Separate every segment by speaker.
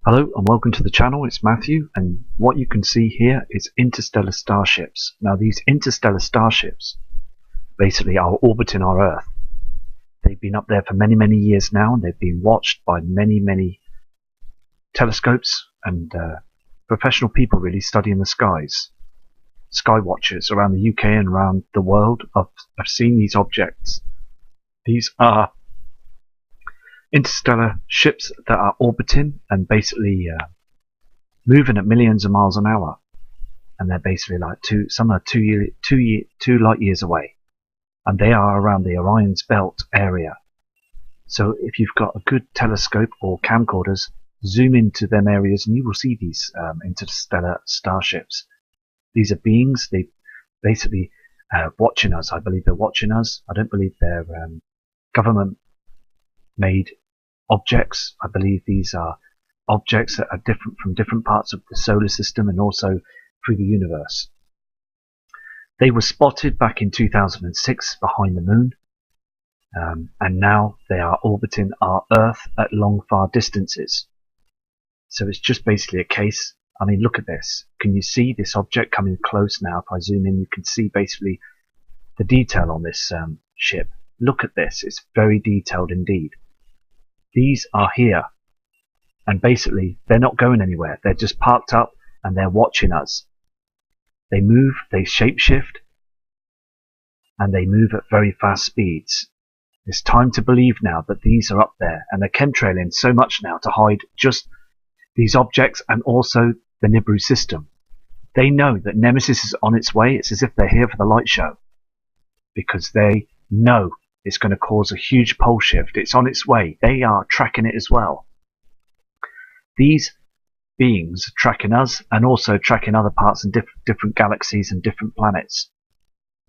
Speaker 1: Hello and welcome to the channel. It's Matthew, and what you can see here is interstellar starships. Now these interstellar starships basically are orbiting our Earth. They've been up there for many years now, and they've been watched by many telescopes and professional people really studying the skies. Sky watchers around the UK and around the world have seen these objects. These are interstellar ships that are orbiting and basically moving at millions of miles an hour, and they're basically like some are two light years away, and they are around the Orion's belt area. So if you've got a good telescope or camcorders, zoom into them areas and you will see these interstellar starships. These are beings. They basically watching us. I believe they're watching us. I don't believe they're government made objects. I believe these are objects that are different from different parts of the solar system and also through the universe. They were spotted back in 2006 behind the moon, and now they are orbiting our Earth at long, far distances. So it's just basically a case. I mean, look at this. Can you see this object coming close now? If I zoom in, you can see basically the detail on this ship. Look at this. It's very detailed indeed. These are here, and basically they're not going anywhere. They're just parked up and they're watching us. They move, they shapeshift, and they move at very fast speeds. It's time to believe now that these are up there, and they're chemtrailing so much now to hide just these objects and also the Nibiru system. They know that Nemesis is on its way. It's as if they're here for the light show, because they know it's going to cause a huge pole shift. It's on its way. They are tracking it as well. These beings are tracking us and also tracking other parts and different galaxies and different planets.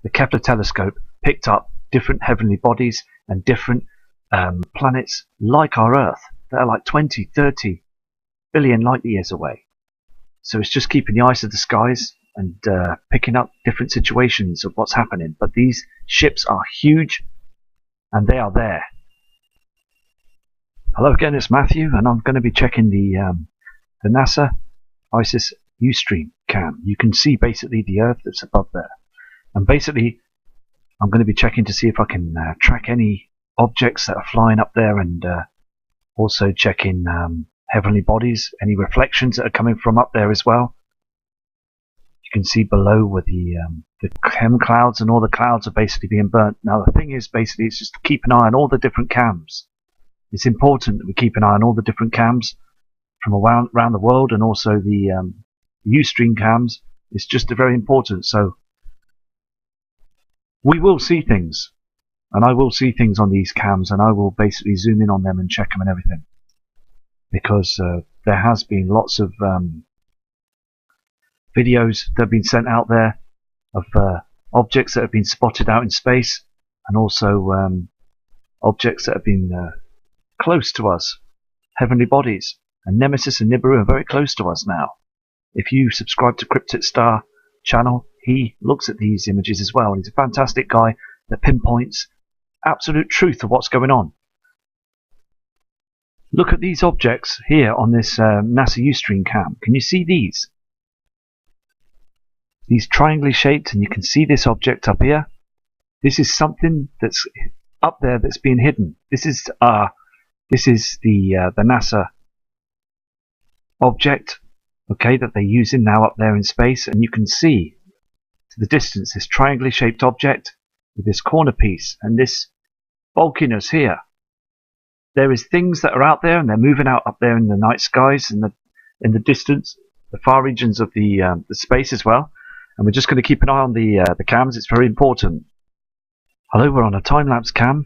Speaker 1: The Kepler telescope picked up different heavenly bodies and different planets like our Earth. They're like 20, 30 billion light years away. So it's just keeping the eye to the skies and picking up different situations of what's happening. But these ships are huge, and they are there. Hello again, it's Matthew, and I'm going to be checking the NASA ISIS Ustream cam. You can see basically the Earth that's above there, and basically I'm going to be checking to see if I can track any objects that are flying up there, and also checking heavenly bodies, any reflections that are coming from up there as well. You can see below where the chem clouds and all the clouds are basically being burnt. Now the thing is, basically, it's just to keep an eye on all the different cams. It's important that we keep an eye on all the different cams from around the world, and also the Ustream cams. It's just very important. So we will see things, and I will see things on these cams, and I will basically zoom in on them and check them and everything, because there has been lots of videos that have been sent out there of objects that have been spotted out in space, and also objects that have been close to us, heavenly bodies. And Nemesis and Nibiru are very close to us now. If you subscribe to Cryptic Star channel, he looks at these images as well. He's a fantastic guy that pinpoints absolute truth of what's going on. Look at these objects here on this NASA Ustream cam. Can you see these? These triangly shaped, and you can see this object up here. This is something that's up there that's being hidden. This is the NASA object, okay, that they're using now up there in space, and you can see to the distance this triangly shaped object with this corner piece and this bulkiness here. There is things that are out there, and they're moving out up there in the night skies and in the distance, the far regions of the space as well. And we're just going to keep an eye on the cams. It's very important. Hello, we're on a time-lapse cam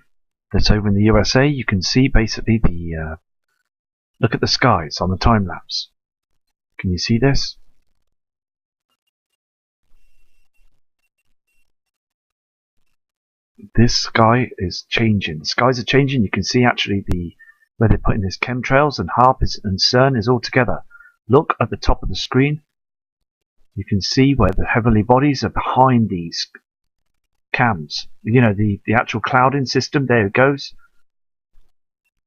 Speaker 1: that's over in the USA. You can see basically the look at the skies on the time-lapse. Can you see this? This sky is changing. The skies are changing. You can see actually where they're putting this chemtrails, and HARP and CERN is all together. Look at the top of the screen. You can see where the heavenly bodies are behind these cams. You know, the actual clouding system. There it goes.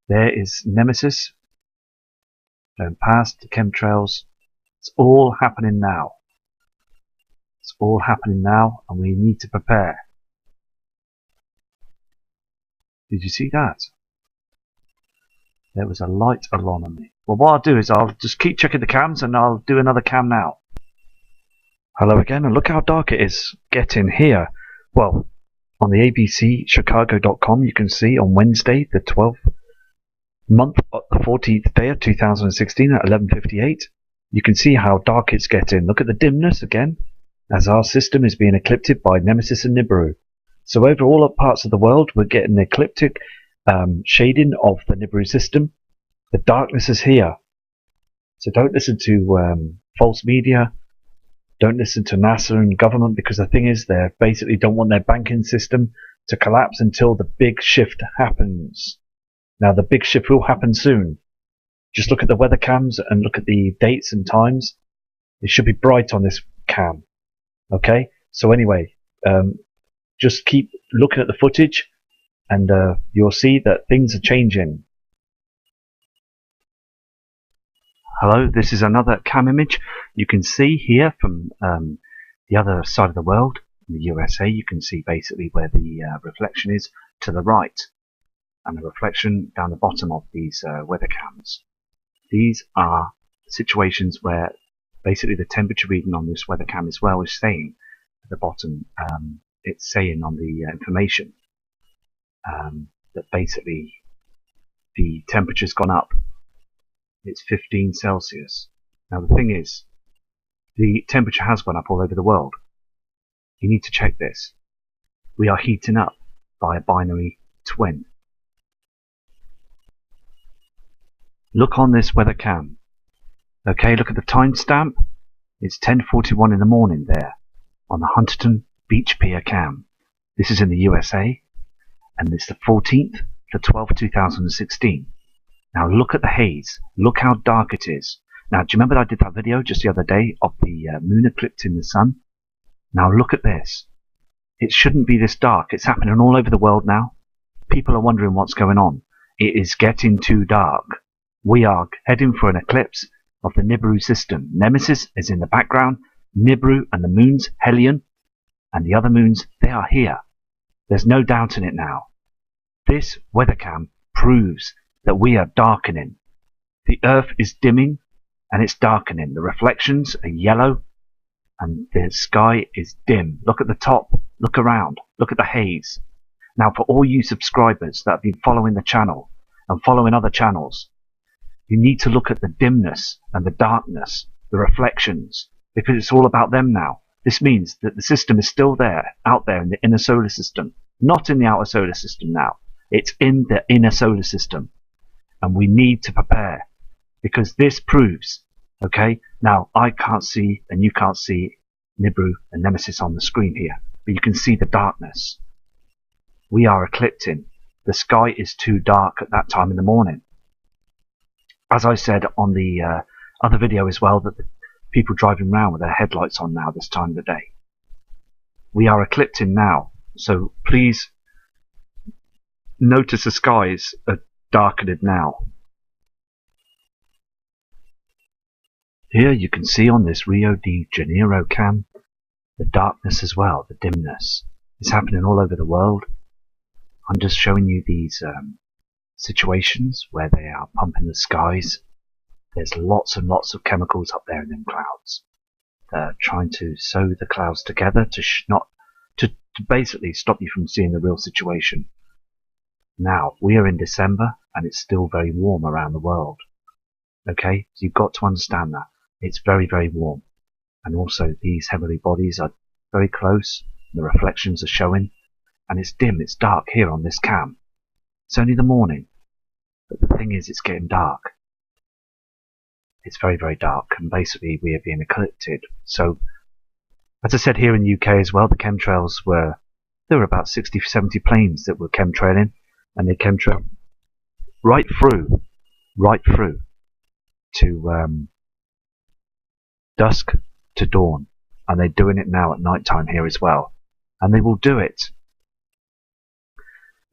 Speaker 1: There is Nemesis. Don't pass the chemtrails. It's all happening now. It's all happening now, and we need to prepare. Did you see that? There was a light alarm on me. Well, what I'll do is I'll just keep checking the cams, and I'll do another cam now. Hello again, and look how dark it is getting here. Well, on the abcchicago.com you can see on Wednesday the 12th month, the 14th day of 2016 at 11:58, you can see how dark it's getting. Look at the dimness again, as our system is being eclipsed by Nemesis and Nibiru. So over all parts of the world we're getting the ecliptic shading of the Nibiru system. The darkness is here. So don't listen to false media. Don't listen to NASA and government, because the thing is they basically don't want their banking system to collapse until the big shift happens. Now the big shift will happen soon. Just look at the weather cams and look at the dates and times. It should be bright on this cam. Okay? So anyway, just keep looking at the footage and you'll see that things are changing. Hello, this is another cam image. You can see here from the other side of the world, in the USA, you can see basically where the reflection is to the right, and the reflection down the bottom of these weather cams. These are situations where basically the temperature reading on this weather cam as well is saying at the bottom, it's saying on the information that basically the temperature's gone up. It's 15 Celsius. Now the thing is, the temperature has gone up all over the world. You need to check this. We are heating up by a binary twin. Look on this weather cam. Okay, look at the timestamp. It's 10:41 in the morning there on the Huntington Beach Pier cam. This is in the USA, and it's the 14th to 12th 2016. Now look at the haze. Look how dark it is. Now, do you remember I did that video just the other day of the moon eclipsing the sun? Now look at this. It shouldn't be this dark. It's happening all over the world now. People are wondering what's going on. It is getting too dark. We are heading for an eclipse of the Nibiru system. Nemesis is in the background. Nibiru and the moons, Helion, and the other moons, they are here. There's no doubt in it now. This weather cam proves that we are darkening. The earth is dimming and it's darkening. The reflections are yellow and the sky is dim. Look at the top, look around, look at the haze. Now for all you subscribers that have been following the channel and following other channels, you need to look at the dimness and the darkness, the reflections, because it's all about them now. This means that the system is still there, out there in the inner solar system, not in the outer solar system now. It's in the inner solar system. And we need to prepare, because this proves, okay, now I can't see and you can't see Nibiru and Nemesis on the screen here, but you can see the darkness. We are eclipsing. The sky is too dark at that time in the morning. As I said on the other video as well, that the people driving around with their headlights on now this time of the day. We are eclipsing now, so please notice the skies are darkening now. Here you can see on this Rio de Janeiro cam the darkness as well, the dimness. It's happening all over the world. I'm just showing you these situations where they are pumping the skies. There's lots and lots of chemicals up there in them clouds. They're trying to sew the clouds together to basically stop you from seeing the real situation. Now, we are in December and it's still very warm around the world. Okay, so you've got to understand that. It's very, very warm. And also these heavenly bodies are very close. The reflections are showing. And it's dim, it's dark here on this cam. It's only the morning. But the thing is, it's getting dark. It's very, very dark. And basically we are being eclipsed. So, as I said here in the UK as well, the chemtrails there were about 60, 70 planes that were chemtrailing. And they chemtrailed right through to dusk to dawn, and they're doing it now at night time here as well, and they will do it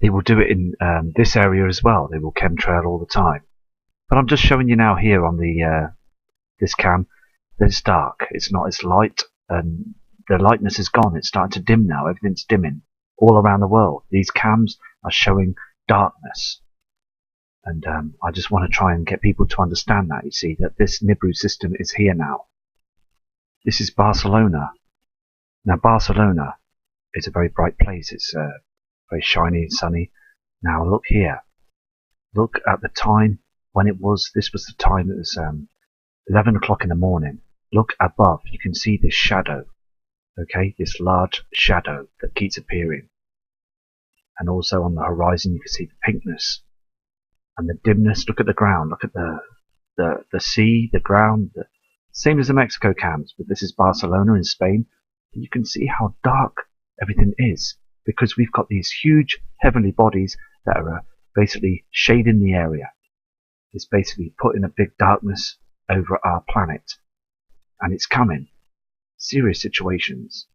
Speaker 1: in this area as well. They will chemtrail all the time. But I'm just showing you now here on the this cam that it's dark. It's not as light, and the lightness is gone. It's starting to dim now. Everything's dimming all around the world. These cams are showing darkness. And I just want to try and get people to understand that, you see, that this Nibiru system is here now. This is Barcelona. Now, Barcelona is a very bright place. It's very shiny and sunny. Now, look here. Look at the time when it was. This was the time. It was 11 o'clock in the morning. Look above. You can see this shadow. Okay, this large shadow that keeps appearing. And also on the horizon, you can see the pinkness and the dimness. Look at the ground. Look at the sea, the ground. Same as the Mexico cams, but this is Barcelona in Spain. You can see how dark everything is because we've got these huge heavenly bodies that are basically shading the area. It's basically putting a big darkness over our planet. And it's coming. Serious situations.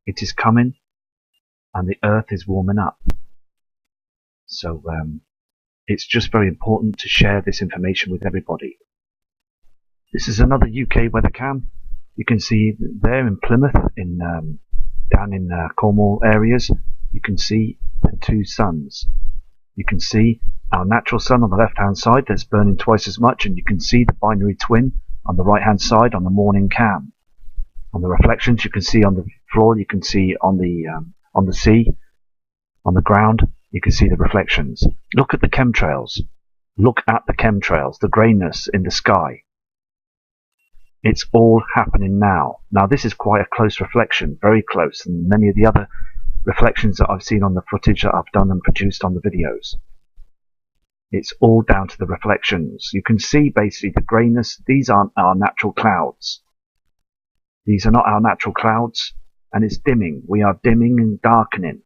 Speaker 1: It is coming, and the earth is warming up. So it's just very important to share this information with everybody. This is another UK weather cam. You can see there in Plymouth, down in Cornwall areas, you can see the two suns. You can see our natural sun on the left hand side that's burning twice as much, and you can see the binary twin on the right hand side on the morning cam. On the reflections you can see on the floor, you can see on the sea, on the ground, you can see the reflections. Look at the chemtrails. Look at the chemtrails, the greyness in the sky. It's all happening now. Now this is quite a close reflection, very close, and many of the other reflections that I've seen on the footage that I've done and produced on the videos. It's all down to the reflections. You can see basically the greyness. These aren't our natural clouds. These are not our natural clouds, and it's dimming. We are dimming and darkening.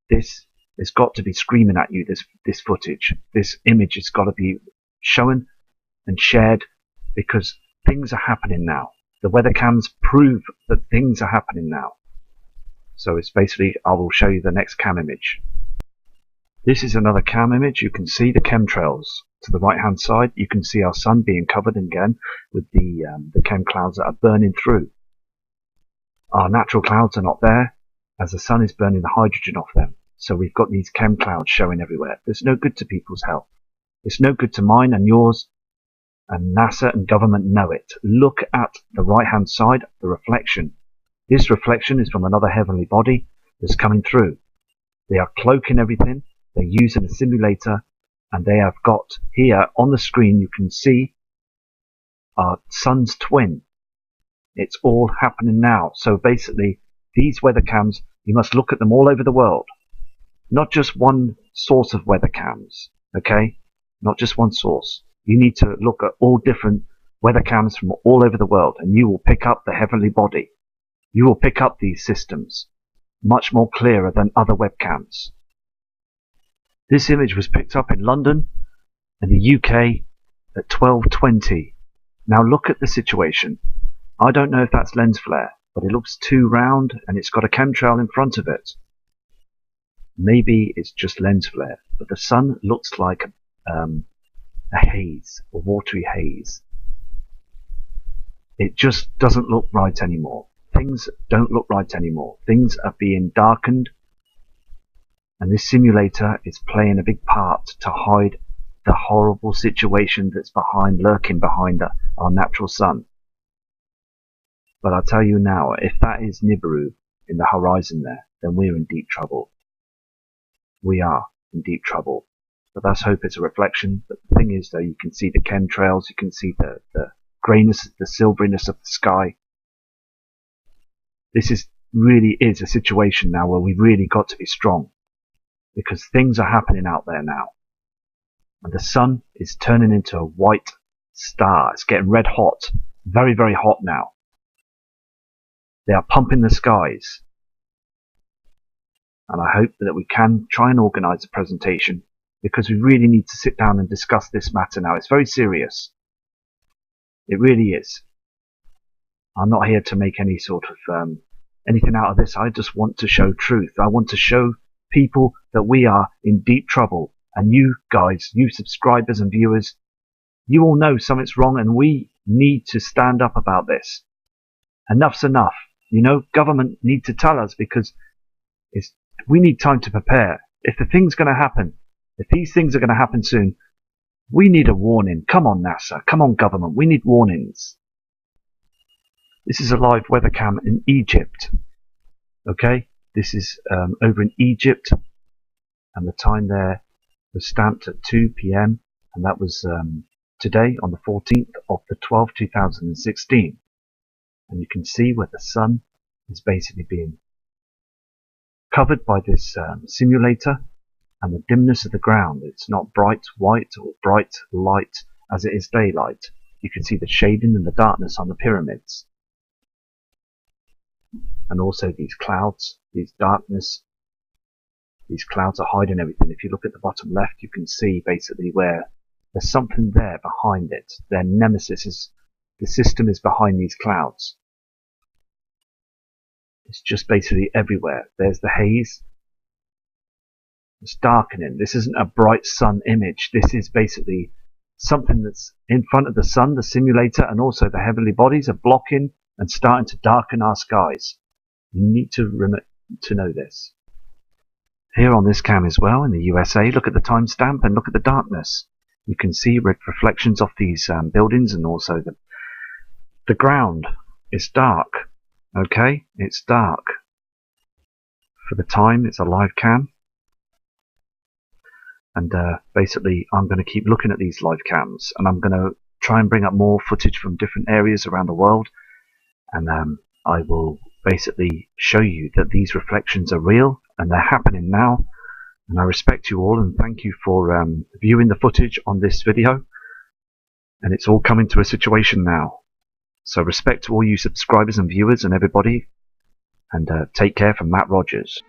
Speaker 1: This has got to be screaming at you, this footage. This image has got to be shown and shared because things are happening now. The weather cams prove that things are happening now. So it's basically, I will show you the next cam image. This is another cam image. You can see the chemtrails to the right hand side. You can see our sun being covered again with the chem clouds that are burning through. Our natural clouds are not there as the sun is burning the hydrogen off them. So we've got these chem clouds showing everywhere. It's no good to people's health. It's no good to mine and yours. And NASA and government know it. Look at the right hand side, the reflection. This reflection is from another heavenly body that's coming through. They are cloaking everything. They're using a simulator, and they have got here on the screen, you can see our sun's twin. It's all happening now. So basically, these weather cams, you must look at them all over the world. Not just one source of weather cams, okay? Not just one source. You need to look at all different weather cams from all over the world, and you will pick up the heavenly body. You will pick up these systems much more clearer than other webcams. This image was picked up in London and the UK at 12:20. Now look at the situation. I don't know if that's lens flare, but it looks too round and it's got a chemtrail in front of it. Maybe it's just lens flare, but the sun looks like a haze, a watery haze. It just doesn't look right anymore. Things don't look right anymore. Things are being darkened. And this simulator is playing a big part to hide the horrible situation that's lurking behind our natural sun. But I'll tell you now, if that is Nibiru in the horizon there, then we're in deep trouble. We are in deep trouble. But let's hope it's a reflection. But the thing is, though, you can see the chemtrails, you can see the greyness, the silveriness of the sky. This really is a situation now where we've really got to be strong. Because things are happening out there now. And the sun is turning into a white star. It's getting red hot. Very, very hot now. They are pumping the skies. And I hope that we can try and organise a presentation, because we really need to sit down and discuss this matter now. It's very serious. It really is. I'm not here to make any sort of anything out of this. I just want to show truth. I want to show people that we are in deep trouble, and you guys, you subscribers and viewers, You all know something's wrong, and we need to stand up about this. Enough's enough. You know, government need to tell us, because we need time to prepare. If the thing's going to happen, if these things are going to happen soon, we need a warning. Come on, NASA. Come on, government. We need warnings. This is a live weather cam in Egypt. Okay? This is over in Egypt, and the time there was stamped at 2 p.m. and that was today on the 14th of the 12th, 2016. And you can see where the sun is basically being covered by this simulator, and the dimness of the ground. It's not bright white or bright light as it is daylight. You can see the shading and the darkness on the pyramids. And also these clouds, these darkness, these clouds are hiding everything. If you look at the bottom left, you can see basically where there's something there behind it. Their nemesis is, the system is behind these clouds. It's just basically everywhere. There's the haze. It's darkening. This isn't a bright sun image. This is basically something that's in front of the sun, the simulator, and also the heavenly bodies are blocking and starting to darken our skies. You need to know this. Here on this cam as well, in the USA, look at the timestamp and look at the darkness. You can see reflections of these buildings, and also the ground is dark. Okay, it's dark. For the time, it's a live cam. And basically, I'm going to keep looking at these live cams, and I'm going to try and bring up more footage from different areas around the world. And I will basically show you that these reflections are real, and they're happening now. And I respect you all, and thank you for viewing the footage on this video. And it's all coming to a situation now. So respect to all you subscribers and viewers and everybody. And take care from Matt Rogers.